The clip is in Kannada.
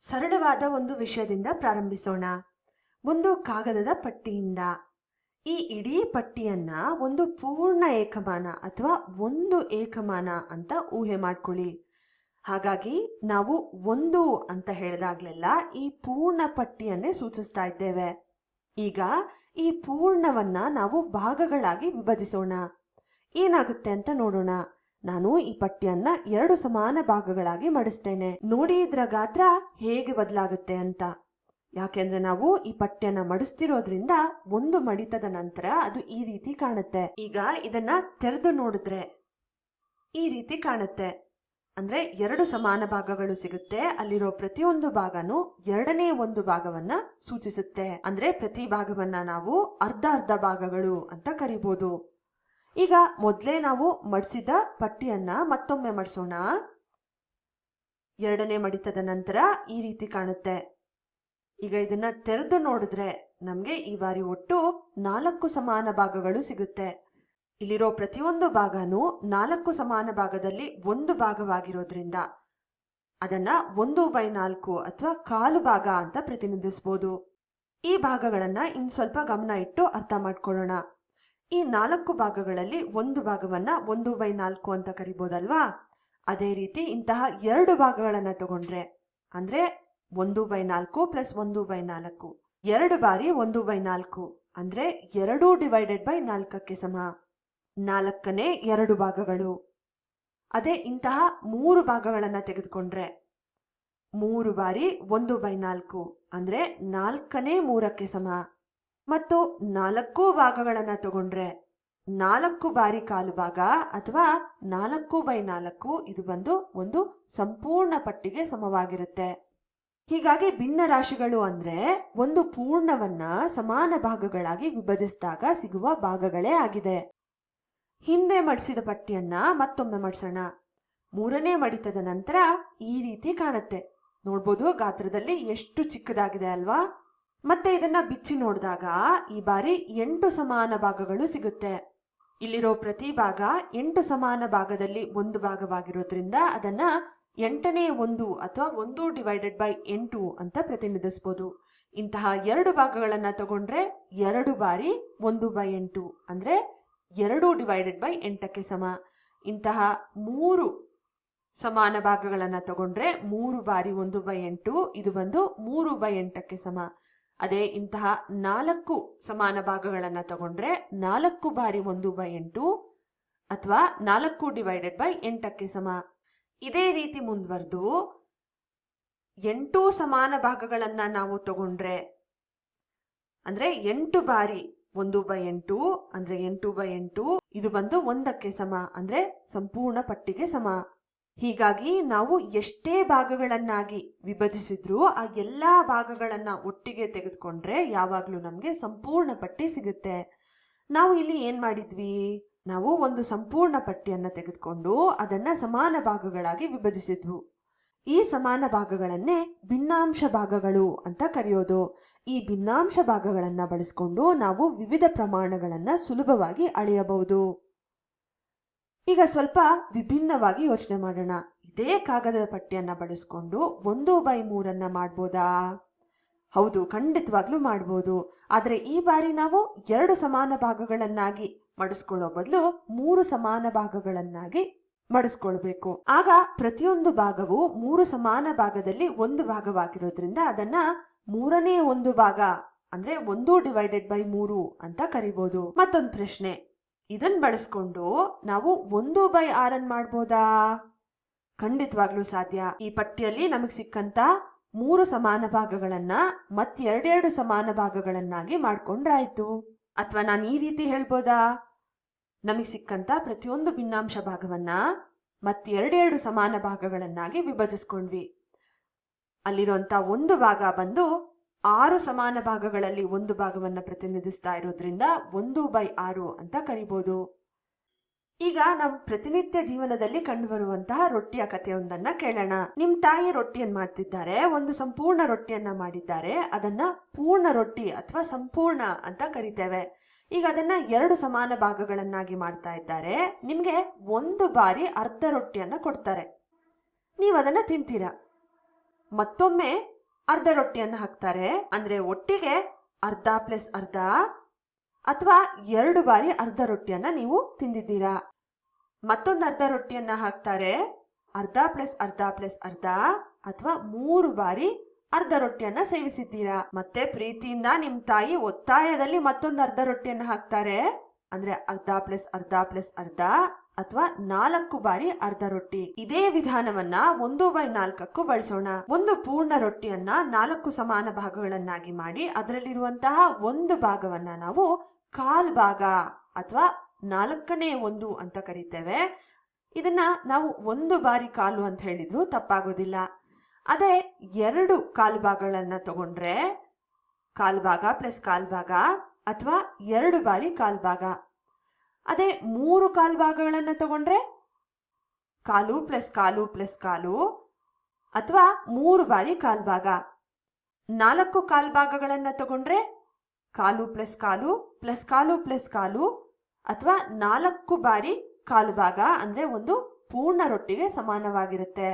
ಸರಳವಾದ ಒಂದು ವಿಷಯದಿಂದ ಪ್ರಾರಂಭಿಸೋಣ. ಒಂದು ಕಾಗದದ ಪಟ್ಟಿಯಿಂದ. ಈ ಇಡೀ ಪಟ್ಟಿಯನ್ನ ಒಂದು ಪೂರ್ಣ ಏಕಮಾನ ಅಥವಾ ಒಂದು ಏಕಮಾನ ಅಂತ ಊಹೆ ಮಾಡ್ಕೊಳ್ಳಿ. ಹಾಗಾಗಿ ನಾವು ಒಂದು ಅಂತ ಹೇಳಿದಾಗ್ಲೆಲ್ಲ ಈ ಪೂರ್ಣ ಪಟ್ಟಿಯನ್ನೇ ಸೂಚಿಸ್ತಾ ಇದ್ದೇವೆ. ಈಗ ಈ ಪೂರ್ಣವನ್ನ ನಾವು ಭಾಗಗಳಾಗಿ ವಿಭಜಿಸೋಣ. ಏನಾಗುತ್ತೆ ಅಂತ ನೋಡೋಣ. ನಾನು ಈ ಪಟ್ಟಿಯನ್ನ 2 ಸಮಾನ ಭಾಗಗಳಾಗಿ ಮಡಿಸ್ತೇನೆ. ನೋಡಿ ಇದರ ಗಾತ್ರ ಹೇಗೆ ಬದಲಾಗುತ್ತೆ ಅಂತ. ಯಾಕೆಂದ್ರೆ ನಾವು ಈ ಪಟ್ಟಿಯನ್ನ ಮಡಿಸ್ತಿರೋದ್ರಿಂದ ಒಂದು ಮಡಿತದ ನಂತರ ಅದು ಈ ರೀತಿ ಕಾಣುತ್ತೆ. ಈಗ ಇದನ್ನ ತೆರೆದು ನೋಡಿದ್ರೆ ಈ ರೀತಿ ಕಾಣುತ್ತೆ. ಅಂದ್ರೆ 2 ಸಮಾನ ಭಾಗಗಳು ಸಿಗುತ್ತೆ. ಅಲ್ಲಿರೋ ಪ್ರತಿಯೊಂದು ಭಾಗನೂ 2ನೇ ಒಂದು ಭಾಗವನ್ನ ಸೂಚಿಸುತ್ತೆ. ಅಂದ್ರೆ ಪ್ರತಿ ಭಾಗವನ್ನ ನಾವು ಅರ್ಧ ಅರ್ಧ ಭಾಗಗಳು ಅಂತ ಕರಿಬಹುದು. ಈಗ ಮೊದಲೇ ನಾವು ಮಡಿಸಿದ ಪಟ್ಟಿಯನ್ನ ಮತ್ತೊಮ್ಮೆ ಮಡಿಸೋಣ. 2ನೇ ಮಡಿತದ ನಂತರ ಈ ರೀತಿ ಕಾಣುತ್ತೆ. ಈಗ ಇದನ್ನ ತೆರೆದು ನೋಡಿದ್ರೆ ನಮ್ಗೆ ಈ ಬಾರಿ ಒಟ್ಟು 4 ಸಮಾನ ಭಾಗಗಳು ಸಿಗುತ್ತೆ. ಇಲ್ಲಿರೋ ಪ್ರತಿಯೊಂದು ಭಾಗನೂ 4 ಸಮಾನ ಭಾಗದಲ್ಲಿ ಒಂದು ಭಾಗವಾಗಿರೋದ್ರಿಂದ ಅದನ್ನ 1/4 ಅಥವಾ ಕಾಲು ಭಾಗ ಅಂತ ಪ್ರತಿನಿಧಿಸಬಹುದು. ಈ ಭಾಗಗಳನ್ನ ಇನ್ ಸ್ವಲ್ಪ ಗಮನ ಇಟ್ಟು ಅರ್ಥ ಮಾಡ್ಕೊಳ್ಳೋಣ. ಈ 4 ಭಾಗಗಳಲ್ಲಿ ಒಂದು ಭಾಗವನ್ನ 1/4 ಅಂತ ಕರಿಬಹುದಲ್ವಾ? ಅದೇ ರೀತಿ ಇಂತಹ 2 ಭಾಗಗಳನ್ನ ತಗೊಂಡ್ರೆ ಅಂದ್ರೆ 1/4 + 1/4 2 ಬಾರಿ 1/4 ಅಂದ್ರೆ 2/4ಕ್ಕೆ ಸಮ. 4ನೇ 2 ಭಾಗಗಳು. ಅದೇ ಇಂತಹ 3 ಭಾಗಗಳನ್ನ ತೆಗೆದುಕೊಂಡ್ರೆ 3 ಬಾರಿ 1/4 ಅಂದ್ರೆ 4ನೇ 3ಕ್ಕೆ ಸಮ. ಮತ್ತು 4 ಭಾಗಗಳನ್ನ ತಗೊಂಡ್ರೆ 4 ಬಾರಿ ಕಾಲು ಭಾಗ ಅಥವಾ 4/4 ಇದು ಬಂದು ಒಂದು ಸಂಪೂರ್ಣ ಪಟ್ಟಿಗೆ ಸಮವಾಗಿರುತ್ತೆ. ಹೀಗಾಗಿ ಭಿನ್ನ ರಾಶಿಗಳು ಅಂದ್ರೆ ಒಂದು ಪೂರ್ಣವನ್ನ ಸಮಾನ ಭಾಗಗಳಾಗಿ ವಿಭಜಿಸಿದಾಗ ಸಿಗುವ ಭಾಗಗಳೇ ಆಗಿದೆ. ಹಿಂದೆ ಮಡಿಸಿದ ಪಟ್ಟಿಯನ್ನ ಮತ್ತೊಮ್ಮೆ ಮಡಿಸೋಣ. 3ನೇ ಮಡಿತದ ನಂತರ ಈ ರೀತಿ ಕಾಣುತ್ತೆ. ನೋಡ್ಬೋದು ಗಾತ್ರದಲ್ಲಿ ಎಷ್ಟು ಚಿಕ್ಕದಾಗಿದೆ ಅಲ್ವಾ? ಮತ್ತೆ ಇದನ್ನ ಬಿಚ್ಚಿ ನೋಡಿದಾಗ ಈ ಬಾರಿ 8 ಸಮಾನ ಭಾಗಗಳು ಸಿಗುತ್ತೆ. ಇಲ್ಲಿರೋ ಪ್ರತಿ ಭಾಗ 8 ಸಮಾನ ಭಾಗದಲ್ಲಿ ಒಂದು ಭಾಗವಾಗಿರೋದ್ರಿಂದ ಅದನ್ನ 8ನೇ 1 ಅಥವಾ 1/8 ಅಂತ ಪ್ರತಿನಿಧಿಸಬಹುದು. ಇಂತಹ 2 ಭಾಗಗಳನ್ನ ತಗೊಂಡ್ರೆ 2 ಬಾರಿ 1/8 ಅಂದ್ರೆ 2/8ಕ್ಕೆ ಸಮ. ಇಂತಹ 3 ಸಮಾನ ಭಾಗಗಳನ್ನ ತಗೊಂಡ್ರೆ 3 ಬಾರಿ 1/8 ಇದು ಬಂದು 3/8ಕ್ಕೆ ಸಮ. ಅದೇ ಇಂತಹ 4 ಸಮಾನ ಭಾಗಗಳನ್ನ ತಗೊಂಡ್ರೆ 4 ಬಾರಿ 1/8 ಅಥವಾ 4/8ಕ್ಕೆ ಸಮ. ಇದೇ ರೀತಿ ಮುಂದುವರೆದು 8 ಸಮಾನ ಭಾಗಗಳನ್ನ ನಾವು ತಗೊಂಡ್ರೆ ಅಂದ್ರೆ 8 ಬಾರಿ 1/8 ಅಂದ್ರೆ 8/8 ಇದು ಬಂದು 1ಕ್ಕೆ ಸಮ. ಅಂದ್ರೆ ಸಂಪೂರ್ಣ ಪಟ್ಟಿಗೆ ಸಮ. ಹೀಗಾಗಿ ನಾವು ಎಷ್ಟೇ ಭಾಗಗಳನ್ನಾಗಿ ವಿಭಜಿಸಿದ್ರೂ ಆ ಎಲ್ಲಾ ಭಾಗಗಳನ್ನ ಒಟ್ಟಿಗೆ ತೆಗೆದುಕೊಂಡ್ರೆ ಯಾವಾಗ್ಲೂ ನಮ್ಗೆ ಸಂಪೂರ್ಣ ಪಟ್ಟಿ ಸಿಗುತ್ತೆ. ನಾವು ಇಲ್ಲಿ ಏನ್ ಮಾಡಿದ್ವಿ? ನಾವು ಒಂದು ಸಂಪೂರ್ಣ ಪಟ್ಟಿಯನ್ನ ತೆಗೆದುಕೊಂಡು ಅದನ್ನ ಸಮಾನ ಭಾಗಗಳಾಗಿ ವಿಭಜಿಸಿದ್ವು. ಈ ಸಮಾನ ಭಾಗಗಳನ್ನೇ ಭಿನ್ನಾಂಶ ಭಾಗಗಳು ಅಂತ ಕರೆಯೋದು. ಈ ಭಿನ್ನಾಂಶ ಭಾಗಗಳನ್ನ ಬಳಸಿಕೊಂಡು ನಾವು ವಿವಿಧ ಪ್ರಮಾಣಗಳನ್ನ ಸುಲಭವಾಗಿ ಅಳೆಯಬಹುದು. ಈಗ ಸ್ವಲ್ಪ ವಿಭಿನ್ನವಾಗಿ ಯೋಚನೆ ಮಾಡೋಣ. ಇದೇ ಕಾಗದದ ಪಟ್ಟಿಯನ್ನ ಬಳಸ್ಕೊಂಡು 1/3 ಮಾಡ್ಬೋದಾ? ಹೌದು, ಖಂಡಿತವಾಗ್ಲೂ ಮಾಡ್ಬೋದು. ಆದ್ರೆ ಈ ಬಾರಿ ನಾವು 2 ಸಮಾನ ಭಾಗಗಳನ್ನಾಗಿ ಮಡಿಸ್ಕೊಳ್ಳೋ ಬದಲು 3 ಸಮಾನ ಭಾಗಗಳನ್ನಾಗಿ ಮಡಿಸ್ಕೊಳ್ಬೇಕು. ಆಗ ಪ್ರತಿಯೊಂದು ಭಾಗವು 3 ಸಮಾನ ಭಾಗದಲ್ಲಿ ಒಂದು ಭಾಗವಾಗಿರೋದ್ರಿಂದ ಅದನ್ನ 3ನೇ 1 ಭಾಗ ಅಂದ್ರೆ 1/3 ಅಂತ ಕರಿಬಹುದು. ಮತ್ತೊಂದು ಪ್ರಶ್ನೆ, ಇದನ್ನ ಬಳಸ್ಕೊಂಡು ನಾವು 1/6 ಮಾಡ್ಬೋದಾ? ಖಂಡಿತವಾಗ್ಲೂ ಸಾಧ್ಯ. ಈ ಪಟ್ಟಿಯಲ್ಲಿ ನಮಗ್ ಸಿಕ್ಕಂತ 3 ಸಮಾನ ಭಾಗಗಳನ್ನ ಮತ್ 2 ಸಮಾನ ಭಾಗಗಳನ್ನಾಗಿ ಮಾಡ್ಕೊಂಡ್ರಾಯ್ತು. ಅಥವಾ ನಾನು ಈ ರೀತಿ ಹೇಳ್ಬೋದಾ? ನಮಗ್ ಸಿಕ್ಕಂತ ಪ್ರತಿಯೊಂದು ಭಿನ್ನಾಂಶ ಭಾಗವನ್ನ ಮತ್ 2 ಸಮಾನ ಭಾಗಗಳನ್ನಾಗಿ ವಿಭಜಿಸ್ಕೊಂಡ್ವಿ. ಅಲ್ಲಿರುವಂತ ಒಂದು ಭಾಗ ಬಂದು 6 ಸಮಾನ ಭಾಗಗಳಲ್ಲಿ ಒಂದು ಭಾಗವನ್ನ ಪ್ರತಿನಿಧಿಸ್ತಾ ಇರೋದ್ರಿಂದ 1/6 ಅಂತ ಕರಿಬಹುದು. ಈಗ ನಾವು ಪ್ರತಿನಿತ್ಯ ಜೀವನದಲ್ಲಿ ಕಂಡುಬರುವಂತಹ ರೊಟ್ಟಿಯ ಕಥೆಯೊಂದನ್ನ ಕೇಳೋಣ. ನಿಮ್ ತಾಯಿ ರೊಟ್ಟಿಯನ್ನ ಮಾಡ್ತಿದ್ದಾರೆ. ಒಂದು ಸಂಪೂರ್ಣ ರೊಟ್ಟಿಯನ್ನ ಮಾಡಿದ್ದಾರೆ. ಅದನ್ನ ಪೂರ್ಣ ರೊಟ್ಟಿ ಅಥವಾ ಸಂಪೂರ್ಣ ಅಂತ ಕರಿತೇವೆ. ಈಗ ಅದನ್ನ 2 ಸಮಾನ ಭಾಗಗಳನ್ನಾಗಿ ಮಾಡ್ತಾ ಇದ್ದಾರೆ. ನಿಮ್ಗೆ ಒಂದು ಬಾರಿ ಅರ್ಧ ರೊಟ್ಟಿಯನ್ನ ಕೊಡ್ತಾರೆ. ನೀವು ಅದನ್ನ ತಿಂತೀರಾ. ಮತ್ತೊಮ್ಮೆ ಅರ್ಧ ರೊಟ್ಟಿಯನ್ನು ಹಾಕ್ತಾರೆ. ಅಂದ್ರೆ ಒಟ್ಟಿಗೆ ಅರ್ಧ ಪ್ಲಸ್ ಅರ್ಧ ಅಥವಾ 2 ಬಾರಿ ಅರ್ಧ ರೊಟ್ಟಿಯನ್ನ ನೀವು ತಿಂದಿದ್ದೀರಾ. ಮತ್ತೊಂದು ಅರ್ಧ ರೊಟ್ಟಿಯನ್ನ ಹಾಕ್ತಾರೆ. ಅರ್ಧ ಪ್ಲಸ್ ಅರ್ಧ ಪ್ಲಸ್ ಅರ್ಧ ಅಥವಾ 3 ಬಾರಿ ಅರ್ಧ ರೊಟ್ಟಿಯನ್ನ ಸೇವಿಸಿದ್ದೀರಾ. ಮತ್ತೆ ಪ್ರೀತಿಯಿಂದ ನಿಮ್ ತಾಯಿ ಒತ್ತಾಯದಲ್ಲಿ ಮತ್ತೊಂದು ಅರ್ಧ ರೊಟ್ಟಿಯನ್ನ ಹಾಕ್ತಾರೆ. ಅಂದ್ರೆ ಅರ್ಧ ಪ್ಲಸ್ ಅರ್ಧ ಪ್ಲಸ್ ಅರ್ಧ ಅಥವಾ 4 ಬಾರಿ ಅರ್ಧ ರೊಟ್ಟಿ. ಇದೇ ವಿಧಾನವನ್ನ 1/4ಕ್ಕೂ ಬಳಸೋಣ. ಒಂದು ಪೂರ್ಣ ರೊಟ್ಟಿಯನ್ನ 4 ಸಮಾನ ಭಾಗಗಳನ್ನಾಗಿ ಮಾಡಿ ಅದರಲ್ಲಿರುವಂತಹ ಒಂದು ಭಾಗವನ್ನ ನಾವು ಕಾಲ್ ಭಾಗ ಅಥವಾ 4ನೇ 1 ಅಂತ ಕರಿತೇವೆ. ಇದನ್ನ ನಾವು 1 ಬಾರಿ ಕಾಲು ಅಂತ ಹೇಳಿದ್ರು ತಪ್ಪಾಗೋದಿಲ್ಲ. ಅದೇ 2 ಕಾಲು ಭಾಗಗಳನ್ನ ತಗೊಂಡ್ರೆ ಕಾಲ್ ಭಾಗ ಪ್ಲಸ್ ಕಾಲ್ ಭಾಗ ಅಥವಾ 2 ಬಾರಿ ಕಾಲ್ ಭಾಗ. ಅದೇ 3 ಕಾಲ್ ಭಾಗಗಳನ್ನ ತಗೊಂಡ್ರೆ ಕಾಲು ಪ್ಲಸ್ ಕಾಲು ಪ್ಲಸ್ ಕಾಲು ಅಥವಾ 3 ಬಾರಿ ಕಾಲ್ ಭಾಗ. 4 ಕಾಲ್ ಭಾಗಗಳನ್ನ ತಗೊಂಡ್ರೆ ಕಾಲು ಪ್ಲಸ್ ಕಾಲು ಪ್ಲಸ್ ಕಾಲು ಪ್ಲಸ್ ಕಾಲು ಅಥವಾ 4 ಬಾರಿ ಕಾಲು ಭಾಗ ಅಂದ್ರೆ ಒಂದು ಪೂರ್ಣ ರೊಟ್ಟಿಗೆ ಸಮಾನವಾಗಿರುತ್ತೆ.